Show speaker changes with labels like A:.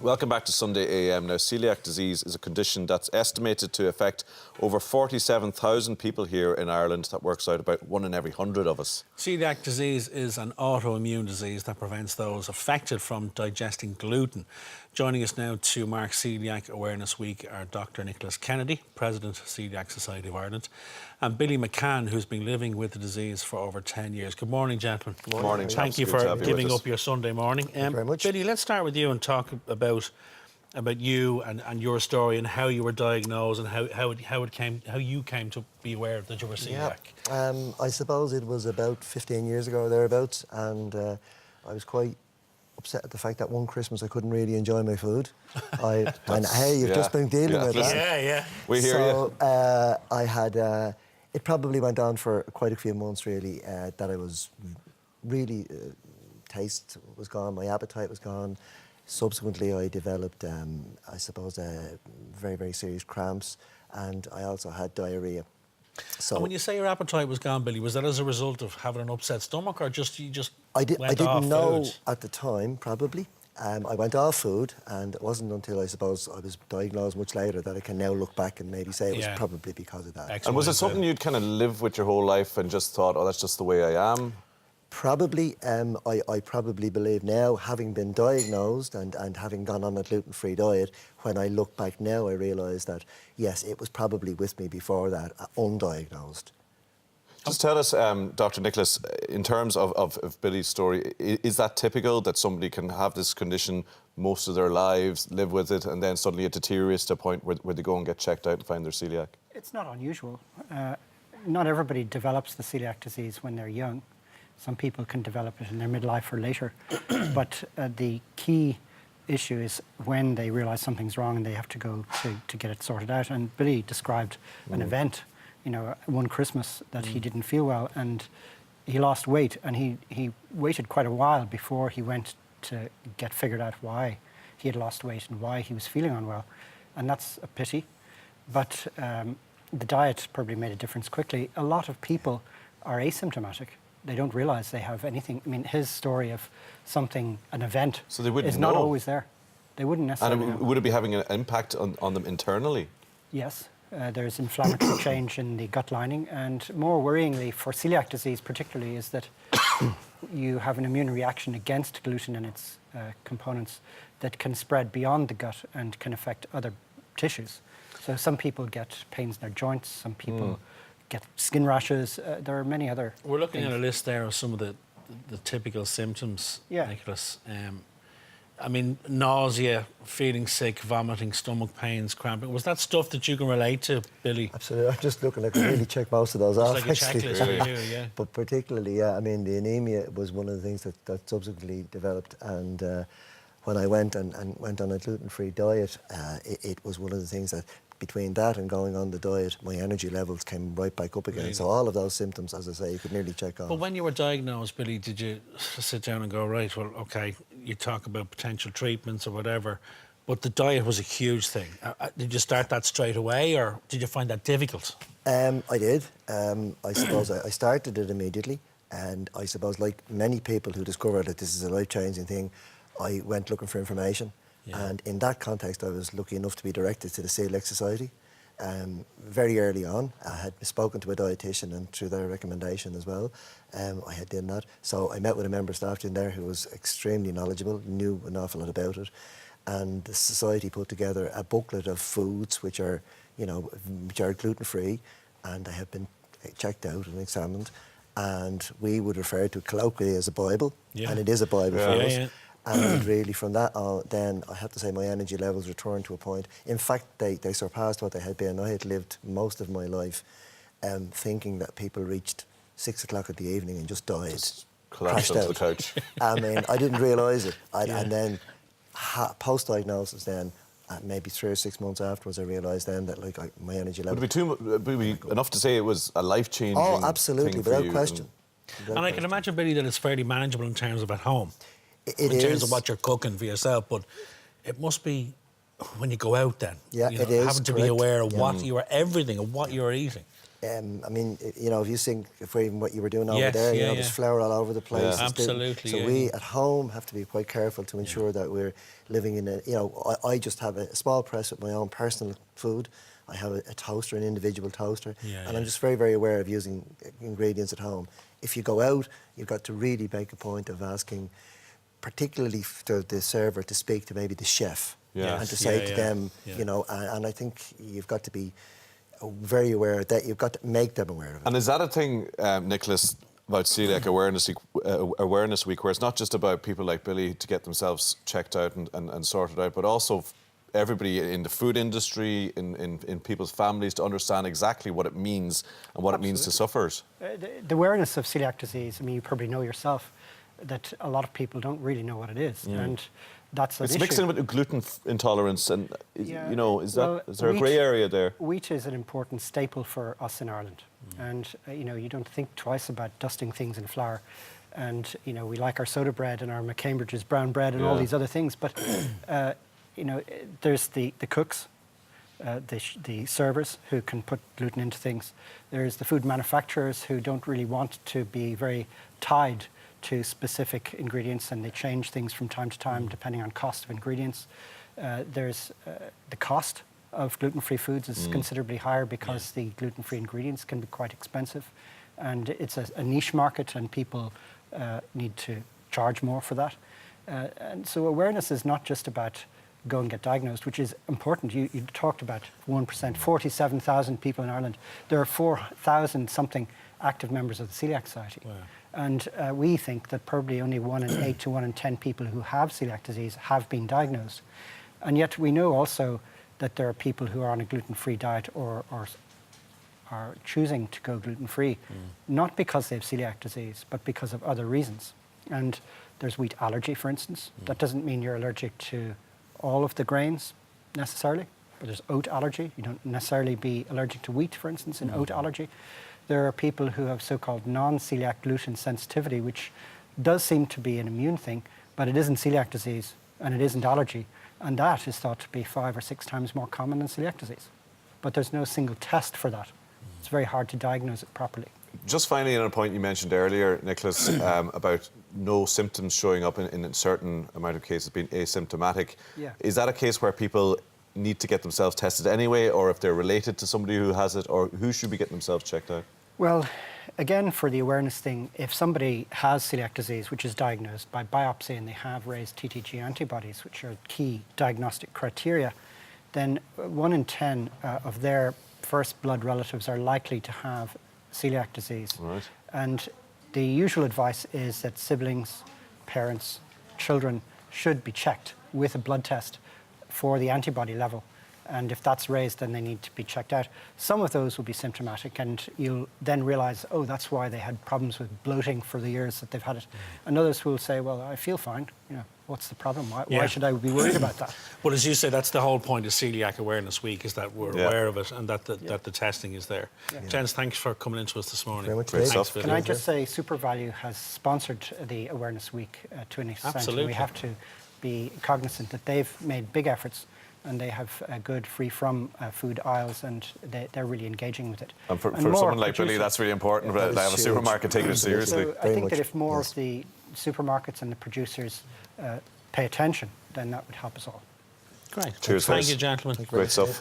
A: Welcome back to Sunday AM. Now, celiac disease is a condition that's estimated to affect over 47,000 people here in Ireland. That works out about 1 in every 100 of us.
B: Celiac disease is an autoimmune disease that prevents those affected from digesting gluten. Joining us now to mark Coeliac Awareness Week are Dr. Nicholas Kennedy, President of Coeliac Society of Ireland, and Billy McCann, who's been living with the disease for over 10 years. Good morning, gentlemen.
A: Good morning.
B: Thank you for giving up your Sunday morning.
C: Thank you very much.
B: Billy, let's start with you and talk about you and your story and how you were diagnosed and how you came to be aware that you were celiac.
C: Yeah. I suppose it was about 15 years ago or thereabouts, and I was quite upset at the fact that one Christmas I couldn't really enjoy my food. And hey, you've just been dealing with that.
B: Yeah.
A: We hear you.
C: So I had, it probably went on for quite a few months really, that I was really, taste was gone, my appetite was gone. Subsequently I developed, I suppose, very, very serious cramps, and I also had diarrhea. So
B: and when you say your appetite was gone, Billy, was that as a result of having an upset stomach, or you just
C: I
B: went off
C: didn't know
B: food?
C: at the time, probably. I went off food, and it wasn't until I suppose I was diagnosed much later that I can now look back and maybe say it was probably because of that.
B: Excellent.
A: And was it something you'd kind of lived with your whole life and just thought, oh, that's just the way I am?
C: Probably. I probably believe now, having been diagnosed and having gone on a gluten-free diet, when I look back now, I realise that, yes, it was probably with me before that, undiagnosed.
A: Just tell us, Dr. Nicholas, in terms of Billy's story, is that typical that somebody can have this condition most of their lives, live with it, and then suddenly it deteriorates to a point where they go and get checked out and find they're celiac?
D: It's not unusual. Not everybody develops the celiac disease when they're young. Some people can develop it in their midlife or later. But the key issue is when they realise something's wrong and they have to go to get it sorted out. And Billy described an event, one Christmas that he didn't feel well, and he lost weight, and he waited quite a while before he went to get figured out why he had lost weight and why he was feeling unwell. And that's a pity. But the diet probably made a difference quickly. A lot of people are asymptomatic. They don't realise they have anything. I mean, his story of an event,
A: so they wouldn't
D: is
A: know.
D: not always there. They wouldn't necessarily
A: And would it be having an impact on them internally?
D: Yes. There's inflammatory change in the gut lining, and more worryingly for celiac disease particularly is that you have an immune reaction against gluten and its components that can spread beyond the gut and can affect other tissues. So some people get pains in their joints, some people get skin rashes. There are many other
B: We're looking
D: things.
B: at a list there of some of the typical symptoms, Nicholas. I mean, nausea, feeling sick, vomiting, stomach pains, cramping. Was that stuff that you can relate to, Billy?
C: Absolutely. I'm just looking, I could really check most of those off.
B: It's like a checklist for you, yeah.
C: But particularly, I mean, the anemia was one of the things that subsequently developed, and when I went went on a gluten-free diet, it was one of the things that, between that and going on the diet, my energy levels came right back up again. Really? So all of those symptoms, as I say, you could nearly check off.
B: But when you were diagnosed, Billy, did you sit down and go, right, well, OK, you talk about potential treatments or whatever, but the diet was a huge thing. Did you start that straight away, or did you find that difficult?
C: I did. I suppose I started it immediately, and I suppose, like many people who discover that this is a life-changing thing, I went looking for information. Yeah. And in that context, I was lucky enough to be directed to the Coeliac Society. Very early on, I had spoken to a dietitian, and through their recommendation as well, I had done that. So I met with a member of staff in there who was extremely knowledgeable, knew an awful lot about it. And the society put together a booklet of foods which are gluten-free, and I have been checked out and examined. And we would refer to it colloquially as a Bible, and it is a Bible for us. Yeah. And really, from that on, then I have to say my energy levels returned to a point. In fact, they surpassed what they had been. I had lived most of my life thinking that people reached 6 o'clock in the evening and just died.
A: Just collapsed onto the couch.
C: I mean, I didn't realise it. And then, post-diagnosis then, maybe 3 or 6 months afterwards, I realised then that my energy level...
A: Would it be enough to say it was a life-changing thing?
C: Oh, absolutely, without question.
B: And I can imagine, Billy, that it's fairly manageable in terms of at home.
C: In
B: terms of what you're cooking for yourself, but it must be when you go out then.
C: Yeah, it is.
B: Having to be aware of what you are, everything of what you're eating.
C: I mean, you know, if you think even what you were doing over
B: Yes,
C: there, you
B: yeah,
C: know, there's
B: yeah.
C: flour all over the place.
A: Yeah.
C: There's
B: Absolutely,
C: So
B: yeah,
C: we
B: yeah.
C: at home have to be quite careful to ensure that we're living in a, you know, I just have a small press with my own personal food. I have a toaster, an individual toaster,
B: Yeah,
C: and
B: yeah.
C: I'm just very, very aware of using ingredients at home. If you go out, you've got to really make a point of asking, particularly the server, to speak to maybe the chef,
A: Yes.
C: and to say
B: Yeah,
C: to
B: yeah,
C: them,
B: yeah.
C: you know, and I think you've got to be very aware that you've got to make them aware of it.
A: And is that a thing, Nicholas, about Celiac Awareness Week, where it's not just about people like Billy to get themselves checked out and sorted out, but also everybody in the food industry, in people's families, to understand exactly what it means and what it means to sufferers?
D: The awareness of celiac disease, I mean, you probably know yourself that a lot of people don't really know what it is. And that's an
A: It's
D: issue.
A: mixed in with gluten intolerance, and
D: Yeah,
A: you know, is there a
D: wheat-
A: grey area there?
D: Wheat is an important staple for us in Ireland, and you know, you don't think twice about dusting things in flour, and you know, we like our soda bread and our McCambridge's brown bread and all
A: Yeah.
D: these other things, but you know, there's the cooks, the servers who can put gluten into things. There's the food manufacturers who don't really want to be very tied to specific ingredients, and they change things from time to time depending on cost of ingredients. There's the cost of gluten-free foods is considerably higher because the gluten-free ingredients can be quite expensive, and it's a niche market, and people need to charge more for that. And so awareness is not just about go and get diagnosed, which is important. You talked about 1%, 47,000 people in Ireland. There are 4,000 something active members of the Celiac Society.
B: Wow.
D: And we think that probably only 1 in 8 to 1 in 10 people who have celiac disease have been diagnosed. And yet we know also that there are people who are on a gluten-free diet or are choosing to go gluten-free, not because they have celiac disease, but because of other reasons. And there's wheat allergy, for instance. That doesn't mean you're allergic to all of the grains necessarily, but there's oat allergy. You don't necessarily be allergic to wheat, for instance, in oat allergy. There are people who have so-called non-celiac gluten sensitivity, which does seem to be an immune thing, but it isn't celiac disease and it isn't allergy. And that is thought to be 5 or 6 times more common than celiac disease. But there's no single test for that. It's very hard to diagnose it properly.
A: Just finally, on a point you mentioned earlier, Nicholas, about no symptoms showing up in a certain amount of cases being asymptomatic.
D: Yeah.
A: Is that a case where people need to get themselves tested anyway, or if they're related to somebody who has it, or who should be getting themselves checked out?
D: Well, again, for the awareness thing, if somebody has celiac disease, which is diagnosed by biopsy, and they have raised TTG antibodies, which are key diagnostic criteria, then 1 in 10 of their first blood relatives are likely to have celiac disease.
A: Right.
D: And the usual advice is that siblings, parents, children should be checked with a blood test for the antibody level. And if that's raised, then they need to be checked out. Some of those will be symptomatic, and you'll then realize, oh, that's why they had problems with bloating for the years that they've had it. And others will say, well, I feel fine. You know, what's the problem? Why should I be worried about that?
B: But as you say, that's the whole point of Celiac Awareness Week, is that we're
A: Yeah.
B: aware of it and that the testing is there. Gents, thanks for coming into us this morning.
C: Very much,
A: Great
C: Dave.
A: stuff.
B: for
D: Can
B: the-
D: I just say, SuperValue has sponsored the Awareness Week to an extent. And
B: Absolutely.
D: we have to be cognizant that they've made big efforts, and they have good free from food aisles, and they're really engaging with it.
A: And for
D: more
A: someone like Billy,
D: producers.
A: that's really important.
C: Yeah,
A: But
C: that
A: they
C: is
A: have a
C: huge.
A: supermarket taking it seriously.
D: So I
C: Very
D: think that
C: much,
D: if more
C: yes.
D: of the supermarkets and the producers pay attention, then that would help us all.
B: Great.
A: Cheers,
B: Thank
A: guys.
B: you, gentlemen.
A: Great stuff.